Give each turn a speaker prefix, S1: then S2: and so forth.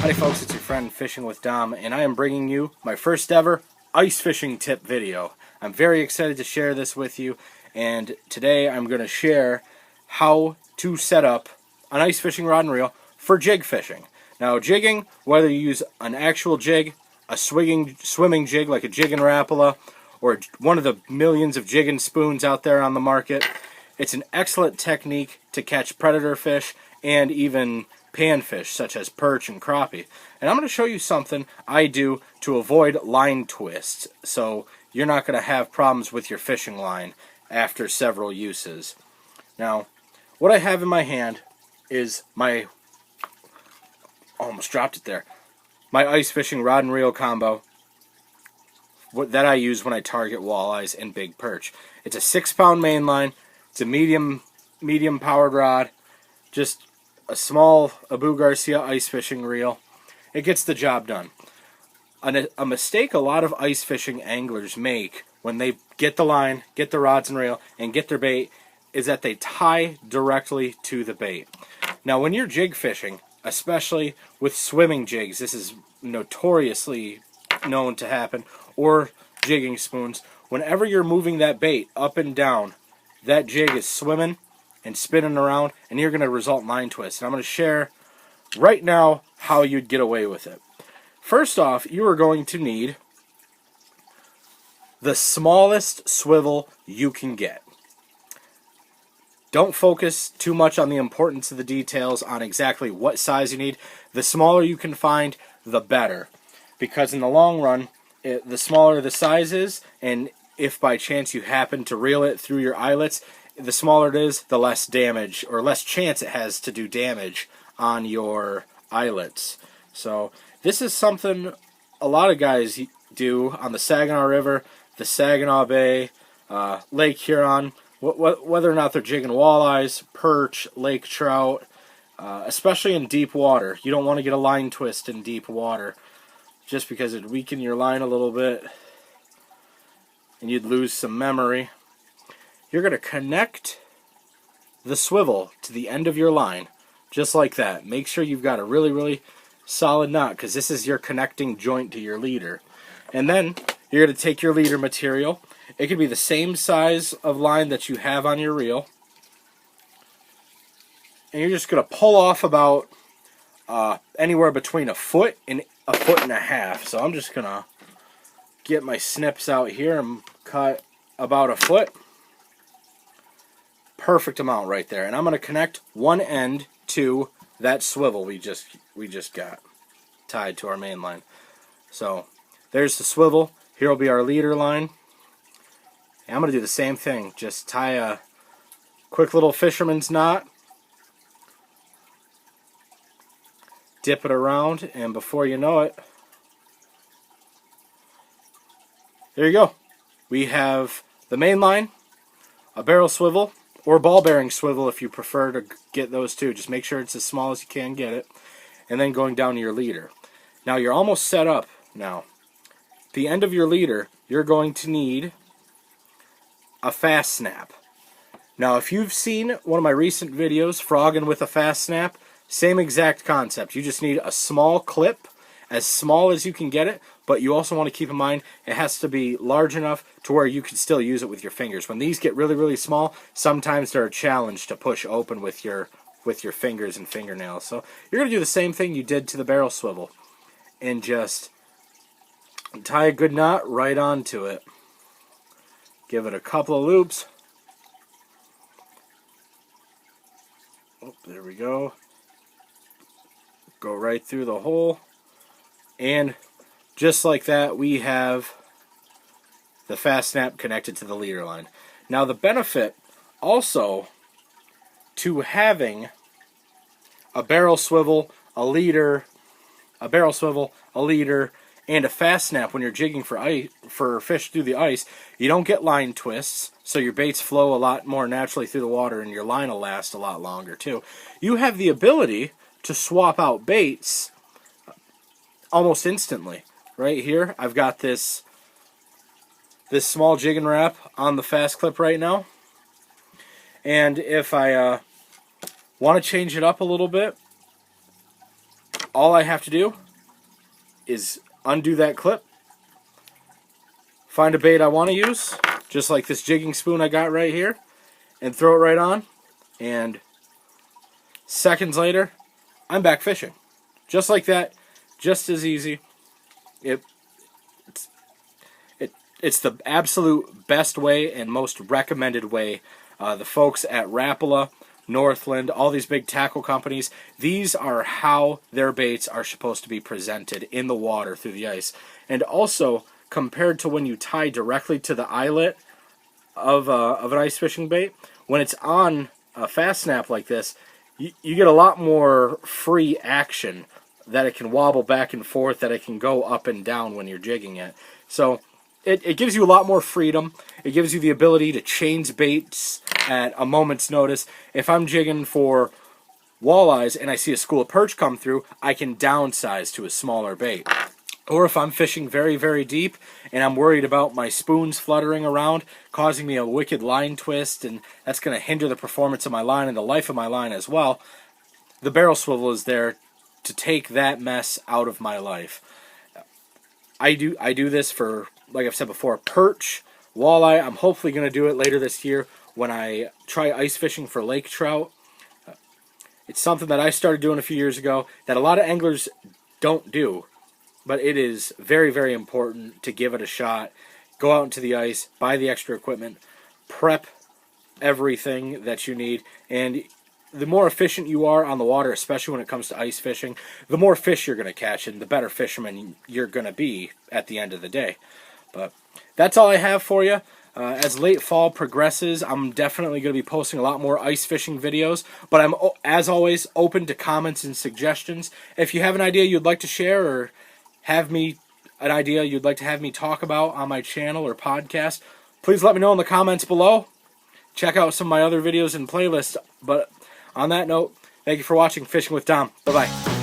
S1: Howdy folks, it's your friend Fishing with Dom, and I am bringing you my first ever ice fishing tip video. I'm very excited to share this with you, and today I'm going to share how to set up an ice fishing rod and reel for jig fishing. Now jigging, whether you use an actual jig, a swimming jig like a Jigging Rapala, or one of the millions of jigging spoons out there on the market, it's an excellent technique to catch predator fish and even panfish such as perch and crappie. And I'm going to show you something I do to avoid line twists, so you're not going to have problems with your fishing line after several uses. Now, what I have in my hand is my, almost dropped it there, my ice fishing rod and reel combo that I use when I target walleyes and big perch. It's a 6-pound main line. It's a medium powered rod, just a small Abu Garcia ice fishing reel. It gets the job done. A mistake a lot of ice fishing anglers make when they get the line, get the rods and reel, and get their bait is that they tie directly to the bait. Now when you're jig fishing, especially with swimming jigs, this is notoriously known to happen, or jigging spoons, whenever you're moving that bait up and down, that jig is swimming and spinning around, and you're going to result in line twists. And I'm going to share right now how you'd get away with it. First off, you are going to need the smallest swivel you can get. Don't focus too much on the importance of the details on exactly what size you need. The smaller you can find, the better. Because in the long run, the smaller the size is, and if by chance you happen to reel it through your eyelets, the smaller it is, the less damage, or less chance it has to do damage on your eyelets. So this is something a lot of guys do on the Saginaw River, the Saginaw Bay, Lake Huron, whether or not they're jigging walleyes, perch, lake trout, especially in deep water. You don't want to get a line twist in deep water, just because it'd weaken your line a little bit and you'd lose some memory. You're going to connect the swivel to the end of your line, just like that. Make sure you've got a really solid knot, because this is your connecting joint to your leader. And then you're going to take your leader material. It could be the same size of line that you have on your reel, and you're just going to pull off about anywhere between a foot and a foot and a half. So I'm just going to get my snips out here and cut about a foot. Perfect amount right there. And I'm going to connect one end to that swivel we just got tied to our main line. So there's the swivel. Here will be our leader line. And I'm going to do the same thing. Just tie a quick little fisherman's knot. Dip it around, and before you know it, there you go. We have the main line, a barrel swivel, or ball bearing swivel if you prefer to get those two. Just make sure it's as small as you can get it. And then going down to your leader. Now you're almost set up now. At the end of your leader, you're going to need a fast snap. Now if you've seen one of my recent videos, frogging with a fast snap, same exact concept. You just need a small clip, as small as you can get it, but you also want to keep in mind it has to be large enough to where you can still use it with your fingers. When these get really small, sometimes they're a challenge to push open with your fingers and fingernails. So you're going to do the same thing you did to the barrel swivel, and just tie a good knot right onto it. Give it a couple of loops. Oh, there we go. Go right through the hole, and just like that we have the fast snap connected to the leader line. Now the benefit also to having a barrel swivel, a leader, and a fast snap when you're jigging for fish through the ice, you don't get line twists, so your baits flow a lot more naturally through the water, and your line will last a lot longer too. You have the ability to swap out baits almost instantly. Right here, I've got this small Jigging Rap on the fast clip right now, and if I want to change it up a little bit, all I have to do is undo that clip, find a bait I want to use, just like this jigging spoon I got right here, and throw it right on, and seconds later, I'm back fishing. Just like that, just as easy. It's the absolute best way and most recommended way. The folks at Rapala, Northland, all these big tackle companies, these are how their baits are supposed to be presented in the water through the ice. And also, compared to when you tie directly to the eyelet of an ice fishing bait, when it's on a fast snap like this, you get a lot more free action, that it can wobble back and forth, that it can go up and down when you're jigging it. So it gives you a lot more freedom. It gives you the ability to change baits at a moment's notice. If I'm jigging for walleyes and I see a school of perch come through, I can downsize to a smaller bait. Or if I'm fishing very, very deep and I'm worried about my spoons fluttering around, causing me a wicked line twist, and that's going to hinder the performance of my line and the life of my line as well, the barrel swivel is there to take that mess out of my life. I do this for, like I've said before, perch, walleye. I'm hopefully going to do it later this year when I try ice fishing for lake trout. It's something that I started doing a few years ago that a lot of anglers don't do, but it is very, very important to give it a shot. Go out into the ice, buy the extra equipment, prep everything that you need, and the more efficient you are on the water, especially when it comes to ice fishing, the more fish you're going to catch and the better fisherman you're going to be at the end of the day. But that's all I have for you. As late fall progresses, I'm definitely going to be posting a lot more ice fishing videos, but I'm, as always, open to comments and suggestions. If you have an idea you'd like to share, or have me an idea you'd like to have me talk about on my channel or podcast, please let me know in the comments below. Check out some of my other videos and playlists. But on that note, thank you for watching Fishing with Dom. Bye-bye.